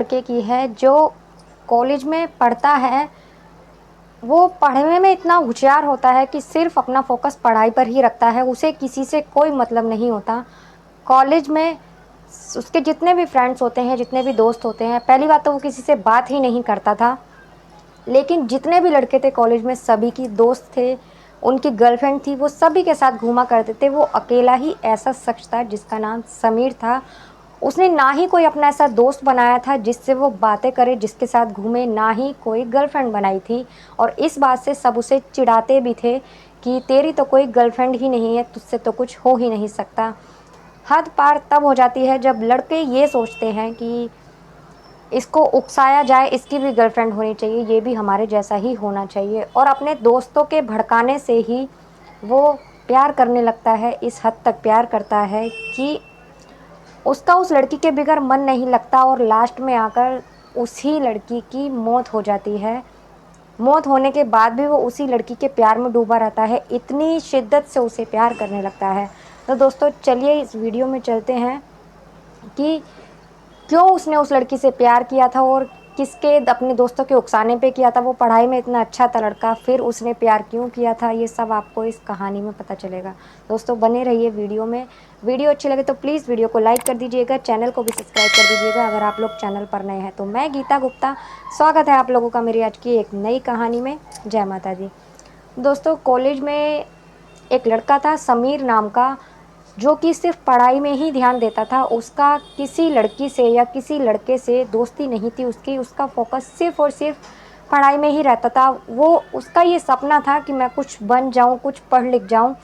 लड़के की है जो कॉलेज में पढ़ता है। वो पढ़ने में इतना होशियार होता है कि सिर्फ अपना फोकस पढ़ाई पर ही रखता है, उसे किसी से कोई मतलब नहीं होता। कॉलेज में उसके जितने भी फ्रेंड्स होते हैं, जितने भी दोस्त होते हैं, पहली बात तो वो किसी से बात ही नहीं करता था। लेकिन जितने भी लड़के थे कॉलेज में, सभी की दोस्त थे, उनकी गर्लफ्रेंड थी, वो सभी के साथ घूमा करते थे। वो अकेला ही ऐसा शख्स था जिसका नाम समीर था। उसने ना ही कोई अपना ऐसा दोस्त बनाया था जिससे वो बातें करे, जिसके साथ घूमे, ना ही कोई गर्लफ्रेंड बनाई थी। और इस बात से सब उसे चिढ़ाते भी थे कि तेरी तो कोई गर्लफ्रेंड ही नहीं है, तुझसे तो कुछ हो ही नहीं सकता। हद पार तब हो जाती है जब लड़के ये सोचते हैं कि इसको उकसाया जाए, इसकी भी गर्लफ्रेंड होनी चाहिए, ये भी हमारे जैसा ही होना चाहिए। और अपने दोस्तों के भड़काने से ही वो प्यार करने लगता है। इस हद तक प्यार करता है कि उसका उस लड़की के बगैर मन नहीं लगता और लास्ट में आकर उसी लड़की की मौत हो जाती है। मौत होने के बाद भी वो उसी लड़की के प्यार में डूबा रहता है, इतनी शिद्दत से उसे प्यार करने लगता है। तो दोस्तों चलिए इस वीडियो में चलते हैं कि क्यों उसने उस लड़की से प्यार किया था और किसके अपने दोस्तों के उकसाने पे किया था। वो पढ़ाई में इतना अच्छा था लड़का, फिर उसने प्यार क्यों किया था, ये सब आपको इस कहानी में पता चलेगा। दोस्तों बने रहिए वीडियो में। वीडियो अच्छी लगे तो प्लीज़ वीडियो को लाइक कर दीजिएगा, चैनल को भी सब्सक्राइब कर दीजिएगा अगर आप लोग चैनल पर नए हैं। तो मैं गीता गुप्ता, स्वागत है आप लोगों का मेरी आज की एक नई कहानी में। जय माता दी। दोस्तों कॉलेज में एक लड़का था समीर नाम का, जो कि सिर्फ पढ़ाई में ही ध्यान देता था। उसका किसी लड़की से या किसी लड़के से दोस्ती नहीं थी उसकी, उसका फोकस सिर्फ और सिर्फ पढ़ाई में ही रहता था। वो उसका ये सपना था कि मैं कुछ बन जाऊं, कुछ पढ़ लिख जाऊं,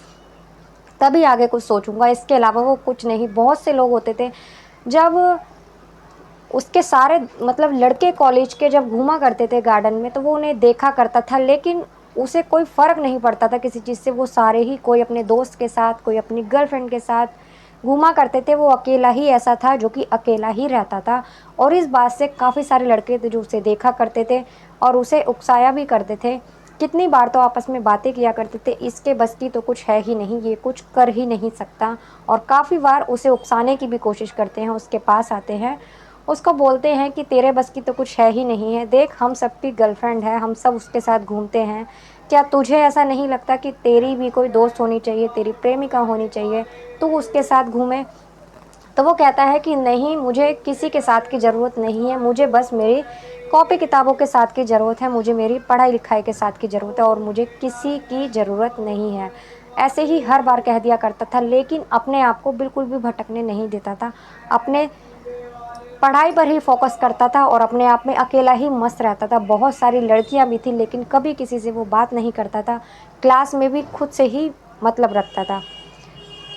तभी आगे कुछ सोचूंगा। इसके अलावा वो कुछ नहीं। बहुत से लोग होते थे जब उसके सारे मतलब लड़के कॉलेज के जब घूमा करते थे गार्डन में, तो वो उन्हें देखा करता था, लेकिन उसे कोई फ़र्क नहीं पड़ता था किसी चीज़ से। वो सारे ही कोई अपने दोस्त के साथ, कोई अपनी गर्लफ्रेंड के साथ घूमा करते थे। वो अकेला ही ऐसा था जो कि अकेला ही रहता था। और इस बात से काफ़ी सारे लड़के थे जो उसे देखा करते थे और उसे उकसाया भी करते थे। कितनी बार तो आपस में बातें किया करते थे, इसके बस की तो कुछ है ही नहीं, ये कुछ कर ही नहीं सकता। और काफ़ी बार उसे उकसाने की भी कोशिश करते हैं, उसके पास आते हैं, उसको बोलते हैं कि तेरे बस की तो कुछ है ही नहीं है, देख हम सब की गर्लफ्रेंड है, हम सब उसके साथ घूमते हैं, क्या तुझे ऐसा नहीं लगता कि तेरी भी कोई दोस्त होनी चाहिए, तेरी प्रेमिका होनी चाहिए, तू उसके साथ घूमे। तो वो कहता है कि नहीं, मुझे किसी के साथ की ज़रूरत नहीं है, मुझे बस मेरी कॉपी किताबों के साथ की ज़रूरत है, मुझे मेरी पढ़ाई लिखाई के साथ की ज़रूरत है और मुझे किसी की ज़रूरत नहीं है। ऐसे ही हर बार कह दिया करता था, लेकिन अपने आप को बिल्कुल भी भटकने नहीं देता था। अपने पढ़ाई पर ही फोकस करता था और अपने आप में अकेला ही मस्त रहता था। बहुत सारी लड़कियां भी थी लेकिन कभी किसी से वो बात नहीं करता था। क्लास में भी खुद से ही मतलब रखता था।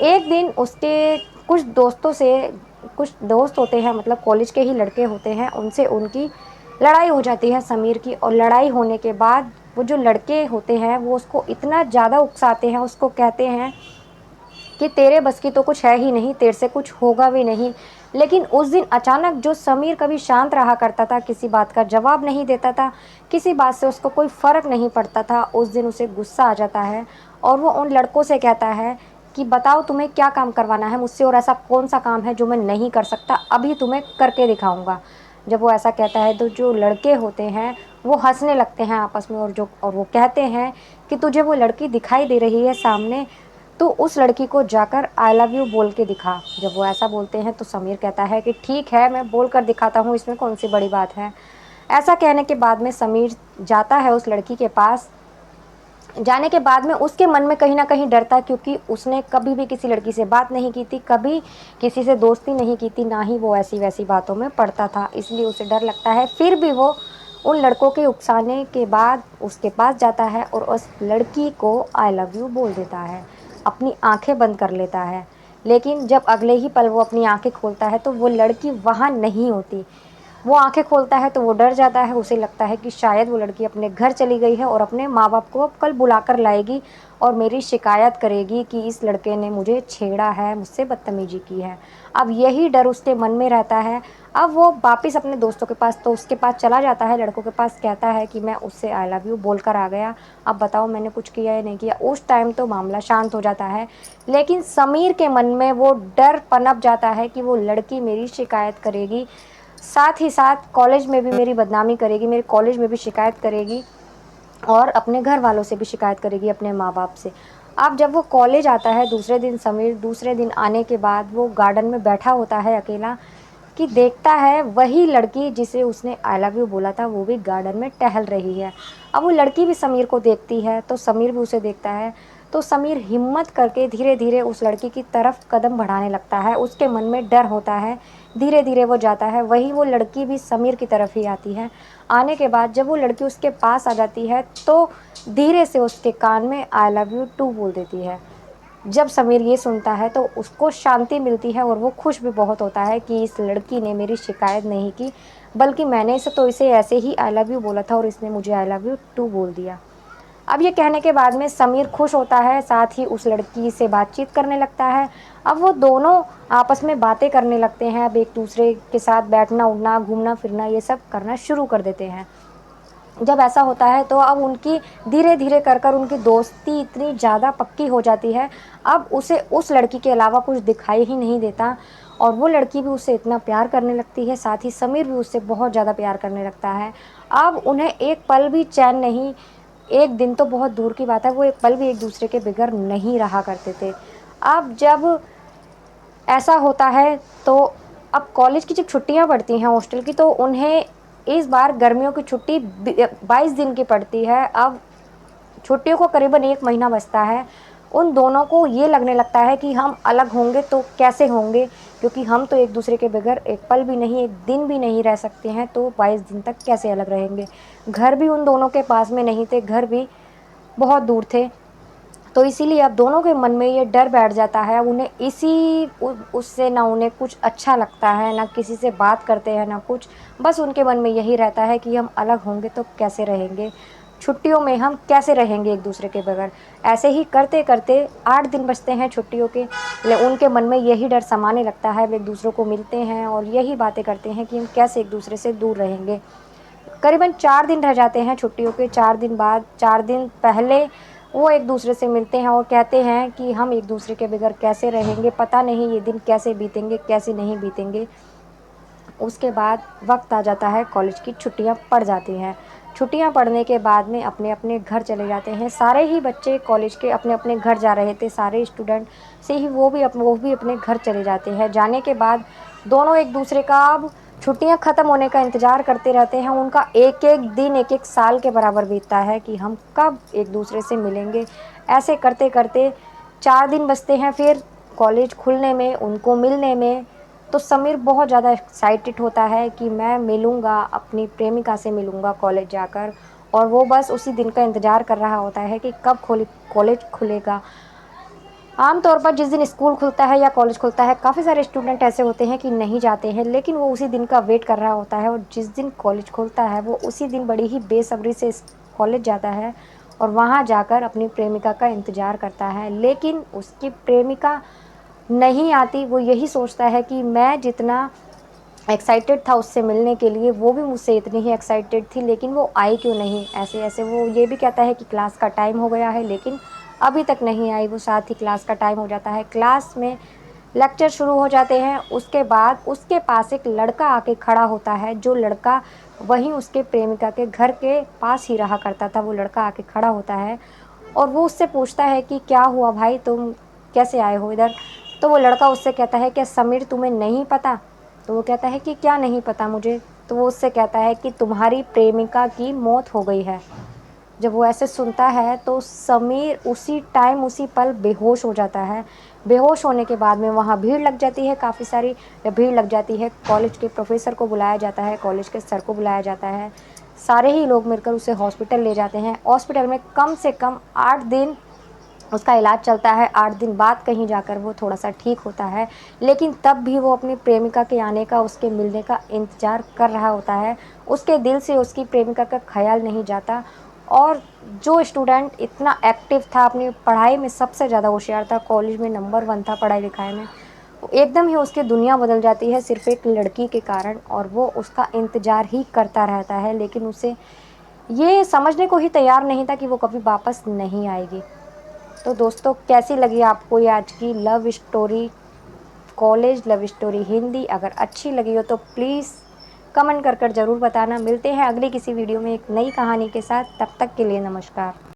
एक दिन उसके कुछ दोस्तों से, कुछ दोस्त होते हैं मतलब कॉलेज के ही लड़के होते हैं, उनसे उनकी लड़ाई हो जाती है समीर की। और लड़ाई होने के बाद वो जो लड़के होते हैं वो उसको इतना ज़्यादा उकसाते हैं, उसको कहते हैं कि तेरे बस की तो कुछ है ही नहीं, तेरे से कुछ होगा भी नहीं। लेकिन उस दिन अचानक जो समीर कभी शांत रहा करता था, किसी बात का जवाब नहीं देता था, किसी बात से उसको कोई फ़र्क नहीं पड़ता था, उस दिन उसे गुस्सा आ जाता है और वो उन लड़कों से कहता है कि बताओ तुम्हें क्या काम करवाना है मुझसे और ऐसा कौन सा काम है जो मैं नहीं कर सकता, अभी तुम्हें करके दिखाऊंगा। जब वो ऐसा कहता है तो जो लड़के होते हैं वो हंसने लगते हैं आपस में, और वो कहते हैं कि तुझे वो लड़की दिखाई दे रही है सामने, तो उस लड़की को जाकर आई लव यू बोल के दिखा। जब वो ऐसा बोलते हैं तो समीर कहता है कि ठीक है, मैं बोल कर दिखाता हूँ, इसमें कौन सी बड़ी बात है। ऐसा कहने के बाद में समीर जाता है उस लड़की के पास। जाने के बाद में उसके मन में कहीं ना कहीं डर था, क्योंकि उसने कभी भी किसी लड़की से बात नहीं की थी, कभी किसी से दोस्ती नहीं की थी, ना ही वो ऐसी वैसी बातों में पड़ता था, इसलिए उसे डर लगता है। फिर भी वो उन लड़कों के उकसाने के बाद उसके पास जाता है और उस लड़की को आई लव यू बोल देता है, अपनी आंखें बंद कर लेता है। लेकिन जब अगले ही पल वो अपनी आंखें खोलता है तो वो लड़की वहाँ नहीं होती। वो आंखें खोलता है तो वो डर जाता है, उसे लगता है कि शायद वो लड़की अपने घर चली गई है और अपने माँ बाप को अब कल बुलाकर लाएगी और मेरी शिकायत करेगी कि इस लड़के ने मुझे छेड़ा है, मुझसे बदतमीजी की है। अब यही डर उसके मन में रहता है। अब वो वापस अपने दोस्तों के पास, तो उसके पास चला जाता है, लड़कों के पास, कहता है कि मैं उससे आई लव यू बोल कर आ गया, अब बताओ मैंने कुछ किया या नहीं किया। उस टाइम तो मामला शांत हो जाता है, लेकिन समीर के मन में वो डर पनप जाता है कि वो लड़की मेरी शिकायत करेगी। साथ ही साथ कॉलेज में भी मेरी बदनामी करेगी, मेरे कॉलेज में भी शिकायत करेगी और अपने घर वालों से भी शिकायत करेगी, अपने माँ बाप से। अब जब वो कॉलेज आता है दूसरे दिन, समीर दूसरे दिन आने के बाद वो गार्डन में बैठा होता है अकेला, कि देखता है वही लड़की जिसे उसने आई लव यू बोला था वो भी गार्डन में टहल रही है। अब वो लड़की भी समीर को देखती है तो समीर भी उसे देखता है, तो समीर हिम्मत करके धीरे धीरे उस लड़की की तरफ कदम बढ़ाने लगता है। उसके मन में डर होता है, धीरे धीरे वो जाता है, वही वो लड़की भी समीर की तरफ ही आती है। आने के बाद जब वो लड़की उसके पास आ जाती है तो धीरे से उसके कान में आई लव यू टू बोल देती है। जब समीर ये सुनता है तो उसको शांति मिलती है और वो खुश भी बहुत होता है कि इस लड़की ने मेरी शिकायत नहीं की, बल्कि मैंने इसे ऐसे ही आई लव यू बोला था और इसने मुझे आई लव यू टू बोल दिया। अब ये कहने के बाद में समीर खुश होता है, साथ ही उस लड़की से बातचीत करने लगता है। अब वो दोनों आपस में बातें करने लगते हैं, अब एक दूसरे के साथ बैठना उठना घूमना फिरना ये सब करना शुरू कर देते हैं। जब ऐसा होता है तो अब उनकी धीरे धीरे कर कर उनकी दोस्ती इतनी ज़्यादा पक्की हो जाती है, अब उसे उस लड़की के अलावा कुछ दिखाई ही नहीं देता और वो लड़की भी उससे इतना प्यार करने लगती है, साथ ही समीर भी उससे बहुत ज़्यादा प्यार करने लगता है। अब उन्हें एक पल भी चैन नहीं, एक दिन तो बहुत दूर की बात है, वो एक पल भी एक दूसरे के बगैर नहीं रहा करते थे। अब जब ऐसा होता है तो अब कॉलेज की जब छुट्टियां पड़ती हैं हॉस्टल की, तो उन्हें इस बार गर्मियों की छुट्टी 22 दिन की पड़ती है। अब छुट्टियों को करीबन 1 महीना बचता है। उन दोनों को ये लगने लगता है कि हम अलग होंगे तो कैसे होंगे, क्योंकि हम तो एक दूसरे के बगैर एक पल भी नहीं, एक दिन भी नहीं रह सकते हैं, तो 22 दिन तक कैसे अलग रहेंगे। घर भी उन दोनों के पास में नहीं थे, घर भी बहुत दूर थे। तो इसीलिए अब दोनों के मन में ये डर बैठ जाता है। उन्हें उससे ना उन्हें कुछ अच्छा लगता है, ना किसी से बात करते हैं, ना कुछ। बस उनके मन में यही रहता है कि हम अलग होंगे तो कैसे रहेंगे, छुट्टियों में हम कैसे रहेंगे एक दूसरे के बगैर। ऐसे ही करते करते 8 दिन बचते हैं छुट्टियों के, उनके मन में यही डर समाने लगता है। वे एक दूसरे को मिलते हैं और यही बातें करते हैं कि हम कैसे एक दूसरे से दूर रहेंगे। करीबन 4 दिन रह जाते हैं छुट्टियों के। 4 दिन बाद, 4 दिन पहले वो एक दूसरे से मिलते हैं और कहते हैं कि हम एक दूसरे के बगैर कैसे रहेंगे, पता नहीं ये दिन कैसे बीतेंगे कैसे नहीं बीतेंगे। उसके बाद वक्त आ जाता है, कॉलेज की छुट्टियां पड़ जाती हैं। छुट्टियां पड़ने के बाद में अपने अपने घर चले जाते हैं। सारे ही बच्चे कॉलेज के अपने अपने घर जा रहे थे, सारे स्टूडेंट से ही वो भी अपने घर चले जाते हैं। जाने के बाद दोनों एक दूसरे का अब छुट्टियां ख़त्म होने का इंतज़ार करते रहते हैं। उनका एक एक दिन एक एक साल के बराबर बीतता है कि हम कब एक दूसरे से मिलेंगे। ऐसे करते करते 4 दिन बचते हैं फिर कॉलेज खुलने में, उनको मिलने में। तो समीर बहुत ज़्यादा एक्साइटेड होता है कि मैं मिलूँगा, अपनी प्रेमिका से मिलूँगा कॉलेज जाकर, और वो बस उसी दिन का इंतज़ार कर रहा होता है कि कब कॉलेज खुलेगा। आमतौर पर जिस दिन स्कूल खुलता है या कॉलेज खुलता है, काफ़ी सारे स्टूडेंट ऐसे होते हैं कि नहीं जाते हैं, लेकिन वो उसी दिन का वेट कर रहा होता है। और जिस दिन कॉलेज खुलता है वो उसी दिन बड़ी ही बेसब्री से कॉलेज जाता है और वहाँ जाकर अपनी प्रेमिका का इंतज़ार करता है। लेकिन उसकी प्रेमिका नहीं आती। वो यही सोचता है कि मैं जितना एक्साइटेड था उससे मिलने के लिए, वो भी मुझसे इतनी ही एक्साइटेड थी, लेकिन वो आई क्यों नहीं। ऐसे ऐसे वो ये भी कहता है कि क्लास का टाइम हो गया है, लेकिन अभी तक नहीं आई वो। साथ ही क्लास का टाइम हो जाता है, क्लास में लेक्चर शुरू हो जाते हैं। उसके बाद उसके पास एक लड़का आके खड़ा होता है, जो लड़का वहीं उसके प्रेमिका के घर के पास ही रहा करता था। वो लड़का आके खड़ा होता है और वो उससे पूछता है कि क्या हुआ भाई, तुम कैसे आए हो इधर। तो वो लड़का उससे कहता है कि समीर तुम्हें नहीं पता। तो वो कहता है कि क्या नहीं पता मुझे। तो वो उससे कहता है कि तुम्हारी प्रेमिका की मौत हो गई है। जब वो ऐसे सुनता है तो समीर उसी टाइम उसी पल बेहोश हो जाता है। बेहोश होने के बाद में वहाँ भीड़ लग जाती है काफ़ी सारी। जब भीड़ लग जाती है, कॉलेज के प्रोफेसर को बुलाया जाता है, कॉलेज के सर को बुलाया जाता है। सारे ही लोग मिलकर उसे हॉस्पिटल ले जाते हैं। हॉस्पिटल में कम से कम 8 दिन उसका इलाज चलता है। 8 दिन बाद कहीं जाकर वो थोड़ा सा ठीक होता है, लेकिन तब भी वो अपनी प्रेमिका के आने का, उसके मिलने का इंतज़ार कर रहा होता है। उसके दिल से उसकी प्रेमिका का ख्याल नहीं जाता। और जो स्टूडेंट इतना एक्टिव था, अपनी पढ़ाई में सबसे ज़्यादा होशियार था, कॉलेज में नंबर 1 था पढ़ाई लिखाई में, एकदम ही उसकी दुनिया बदल जाती है सिर्फ एक लड़की के कारण। और वो उसका इंतज़ार ही करता रहता है, लेकिन उसे ये समझने को ही तैयार नहीं था कि वो कभी वापस नहीं आएगी। तो दोस्तों, कैसी लगी आपको ये आज की love story, college love story Hindi? अगर अच्छी लगी हो तो प्लीज़ कमेंट कर ज़रूर बताना। मिलते हैं अगली किसी वीडियो में एक नई कहानी के साथ, तब तक के लिए नमस्कार।